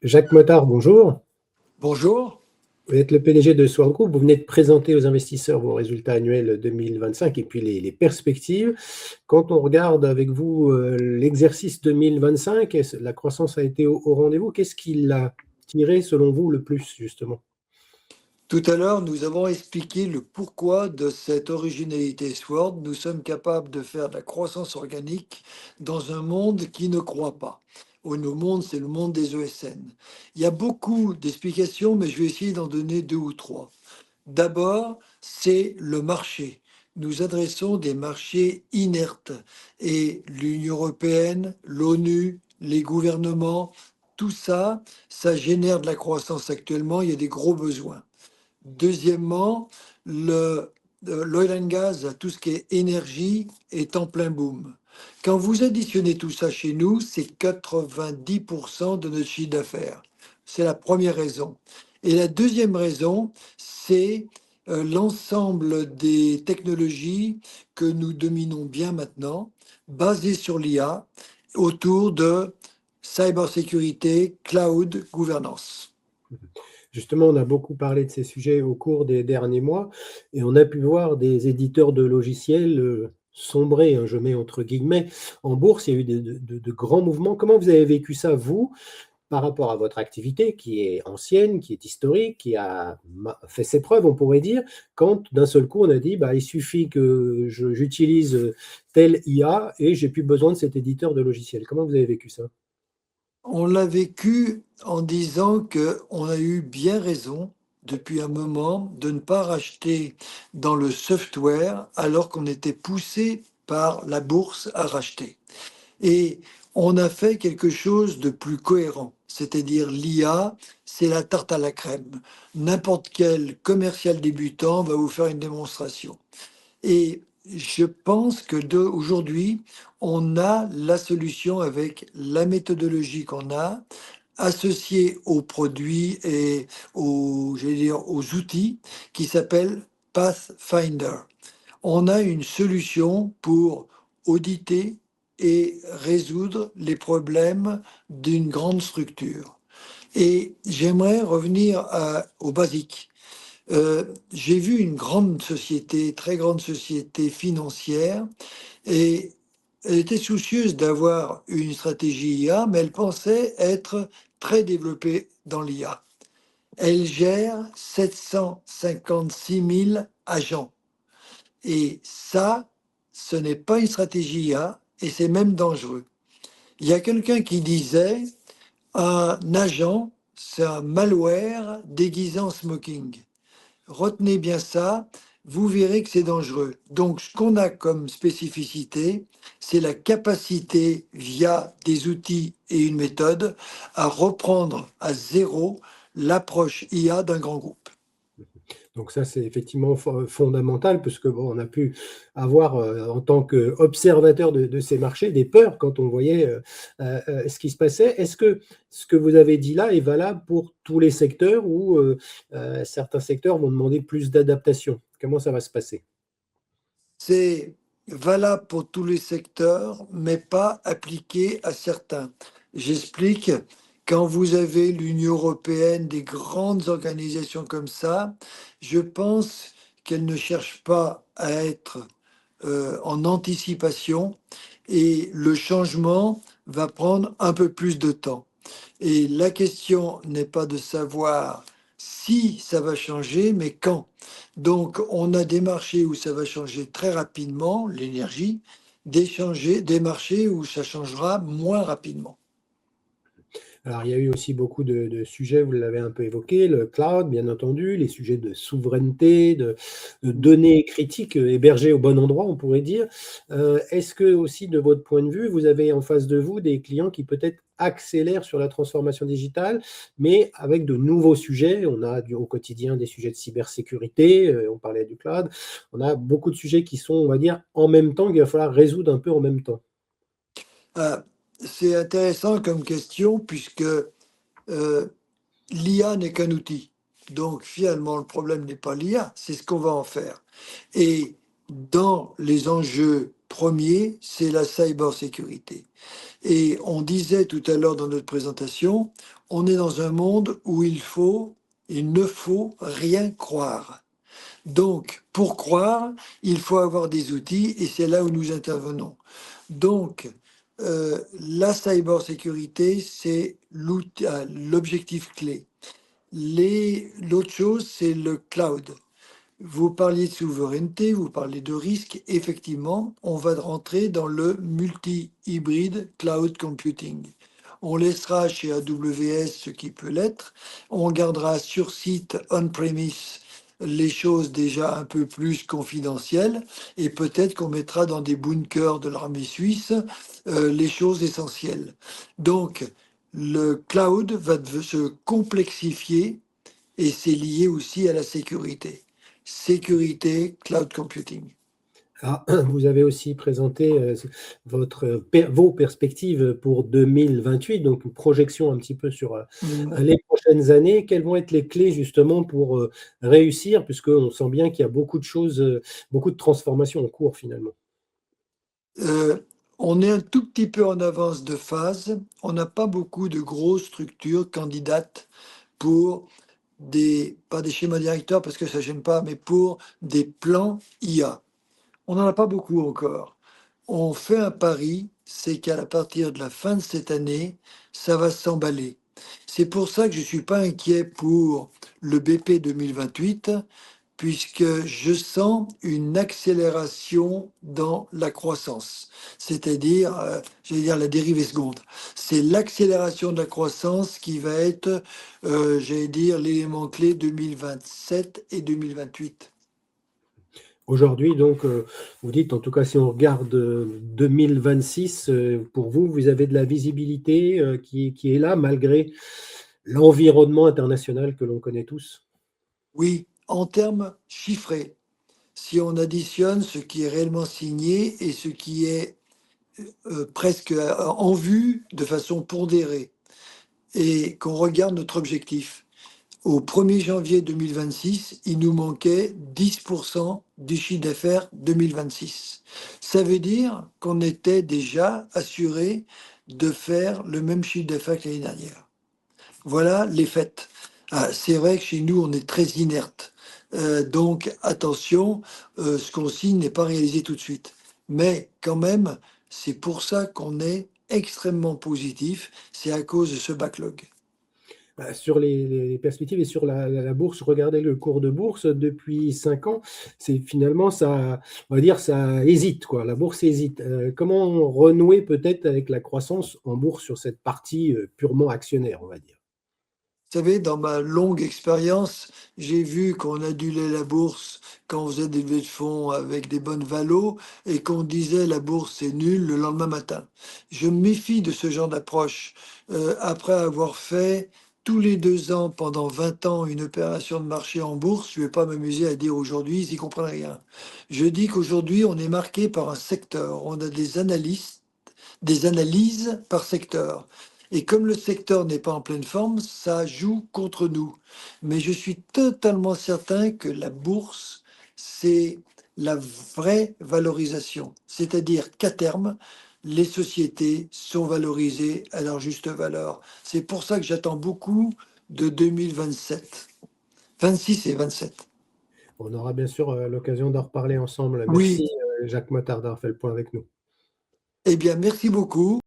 Jacques Mottard, bonjour. Bonjour. Vous êtes le PDG de Sword Group. Vous venez de présenter aux investisseurs vos résultats annuels 2025 et puis les perspectives. Quand on regarde avec vous l'exercice 2025, la croissance a été au rendez-vous. Qu'est-ce qui l'a tiré selon vous le plus, justement? Tout à l'heure, nous avons expliqué le pourquoi de cette originalité Sword. Nous sommes capables de faire de la croissance organique dans un monde qui ne croit pas. Au nouveau monde, c'est le monde des ESN. Il y a beaucoup d'explications, mais je vais essayer d'en donner deux ou trois. D'abord, c'est le marché. Nous adressons des marchés inertes et l'Union européenne, l'ONU, les gouvernements, tout ça, ça génère de la croissance actuellement. Il y a des gros besoins. Deuxièmement, l'oil and gas, tout ce qui est énergie, est en plein boom. Quand vous additionnez tout ça chez nous, c'est 90% de notre chiffre d'affaires. C'est la première raison. Et la deuxième raison, c'est l'ensemble des technologies que nous dominons bien maintenant, basées sur l'IA, autour de cybersécurité, cloud, gouvernance. Justement, on a beaucoup parlé de ces sujets au cours des derniers mois et on a pu voir des éditeurs de logiciels sombrer, hein, je mets entre guillemets, en bourse. Il y a eu de grands mouvements. Comment vous avez vécu ça, vous, par rapport à votre activité qui est ancienne, qui est historique, qui a fait ses preuves, on pourrait dire, quand d'un seul coup on a dit bah, il suffit que j'utilise tel IA et j'ai plus besoin de cet éditeur de logiciel. Comment vous avez vécu ça? On l'a vécu en disant que on a eu bien raison depuis un moment de ne pas racheter dans le software alors qu'on était poussé par la bourse à racheter. Et on a fait quelque chose de plus cohérent, c'est-à-dire l'IA, c'est la tarte à la crème. N'importe quel commercial débutant va vous faire une démonstration. Et je pense que aujourd'hui, on a la solution avec la méthodologie qu'on a, associée aux produits et aux, j'allais dire, aux outils qui s'appellent Pathfinder. On a une solution pour auditer et résoudre les problèmes d'une grande structure. Et j'aimerais revenir au basique. J'ai vu une grande société, très grande société financière, et elle était soucieuse d'avoir une stratégie IA, mais elle pensait être très développée dans l'IA. Elle gère 756 000 agents. Et ça, ce n'est pas une stratégie IA, et c'est même dangereux. Il y a quelqu'un qui disait, un agent, c'est un malware déguisé en smoking. Retenez bien ça, vous verrez que c'est dangereux. Donc, ce qu'on a comme spécificité, c'est la capacité, via des outils et une méthode, à reprendre à zéro l'approche IA d'un grand groupe. Donc ça, c'est effectivement fondamental, puisque bon, on a pu avoir, en tant qu'observateur de ces marchés, des peurs quand on voyait ce qui se passait. Est-ce que ce que vous avez dit là est valable pour tous les secteurs ou certains secteurs vont demander plus d'adaptation? Comment ça va se passer? C'est valable pour tous les secteurs, mais pas appliqué à certains. J'explique, quand vous avez l'Union européenne, des grandes organisations comme ça, je pense qu'elles ne cherchent pas à être en anticipation et le changement va prendre un peu plus de temps. Et la question n'est pas de savoir si ça va changer, mais quand. Donc, on a des marchés où ça va changer très rapidement, l'énergie, des marchés où ça changera moins rapidement. Alors, il y a eu aussi beaucoup de sujets, vous l'avez un peu évoqué, le cloud, bien entendu, les sujets de souveraineté, de données critiques hébergées au bon endroit, on pourrait dire. Est-ce que aussi, de votre point de vue, vous avez en face de vous des clients qui peut-être accélèrent sur la transformation digitale, mais avec de nouveaux sujets? On a au quotidien des sujets de cybersécurité, on parlait du cloud. On a beaucoup de sujets qui sont, on va dire, en même temps, qu'il va falloir résoudre un peu en même temps. Ah, c'est intéressant comme question puisque euh, l'IA n'est qu'un outil. Donc finalement, le problème n'est pas l'IA, c'est ce qu'on va en faire. Et dans les enjeux premiers, c'est la cybersécurité. Et on disait tout à l'heure dans notre présentation, on est dans un monde où il ne faut rien croire. Donc, pour croire, il faut avoir des outils et c'est là où nous intervenons. Donc, la cybersécurité, c'est l'objectif clé. L'autre chose, c'est le cloud. Vous parliez de souveraineté, vous parlez de risque. Effectivement, on va rentrer dans le multi-hybride cloud computing. On laissera chez AWS ce qui peut l'être. On gardera sur site on-premise les choses déjà un peu plus confidentielles et peut-être qu'on mettra dans des bunkers de l'armée suisse les choses essentielles. Donc, le cloud va se complexifier et c'est lié aussi à la sécurité. Sécurité, cloud computing. Ah, vous avez aussi présenté vos perspectives pour 2028, donc une projection un petit peu sur Mm. les prochaines années. Quelles vont être les clés justement pour réussir, puisqu'on sent bien qu'il y a beaucoup de choses, beaucoup de transformations en cours finalement. Euh, on est un tout petit peu en avance de phase. On n'a pas beaucoup de grosses structures candidates pour pas des schémas directeurs parce que ça gêne pas, mais pour des plans IA. On n'en a pas beaucoup encore. On fait un pari, c'est qu'à partir de la fin de cette année, ça va s'emballer. C'est pour ça que je ne suis pas inquiet pour le BP 2028, puisque je sens une accélération dans la croissance. C'est-à-dire, j'allais dire la dérivée seconde. C'est l'accélération de la croissance qui va être, j'allais dire, l'élément clé 2027 et 2028. Aujourd'hui, donc, vous dites, en tout cas, si on regarde 2026, pour vous, vous avez de la visibilité qui est là, malgré l'environnement international que l'on connaît tous. Oui, en termes chiffrés, si on additionne ce qui est réellement signé et ce qui est presque en vue de façon pondérée, et qu'on regarde notre objectif, au 1er janvier 2026, il nous manquait 10% du chiffre d'affaires 2026. Ça veut dire qu'on était déjà assuré de faire le même chiffre d'affaires que l'année dernière. Voilà les faits. Ah, c'est vrai que chez nous, on est très inerte. Donc attention, ce qu'on signe n'est pas réalisé tout de suite. Mais quand même, c'est pour ça qu'on est extrêmement positif. C'est à cause de ce backlog. Sur les perspectives et sur la bourse, regardez le cours de bourse depuis 5 ans, c'est finalement ça, on va dire, ça hésite, quoi. La bourse hésite. Comment renouer peut-être avec la croissance en bourse sur cette partie purement actionnaire, on va dire? Vous savez, dans ma longue expérience, j'ai vu qu'on adulait la bourse quand on faisait des levées de fonds avec des bonnes valos et qu'on disait la bourse c'est nul le lendemain matin. Je me méfie de ce genre d'approche. Après avoir fait tous les 2 ans pendant 20 ans une opération de marché en bourse, je ne vais pas m'amuser à dire aujourd'hui, ils n'y comprennent rien. Je dis qu'aujourd'hui, on est marqué par un secteur. On a des analystes, des analyses par secteur. Et comme le secteur n'est pas en pleine forme, ça joue contre nous. Mais je suis totalement certain que la bourse, c'est la vraie valorisation. C'est-à-dire qu'à terme, les sociétés sont valorisées à leur juste valeur. C'est pour ça que j'attends beaucoup de 2027, 26 et 27. On aura bien sûr l'occasion d'en reparler ensemble. Oui, Merci Jacques Mottard d'avoir fait le point avec nous. eh bien, merci beaucoup.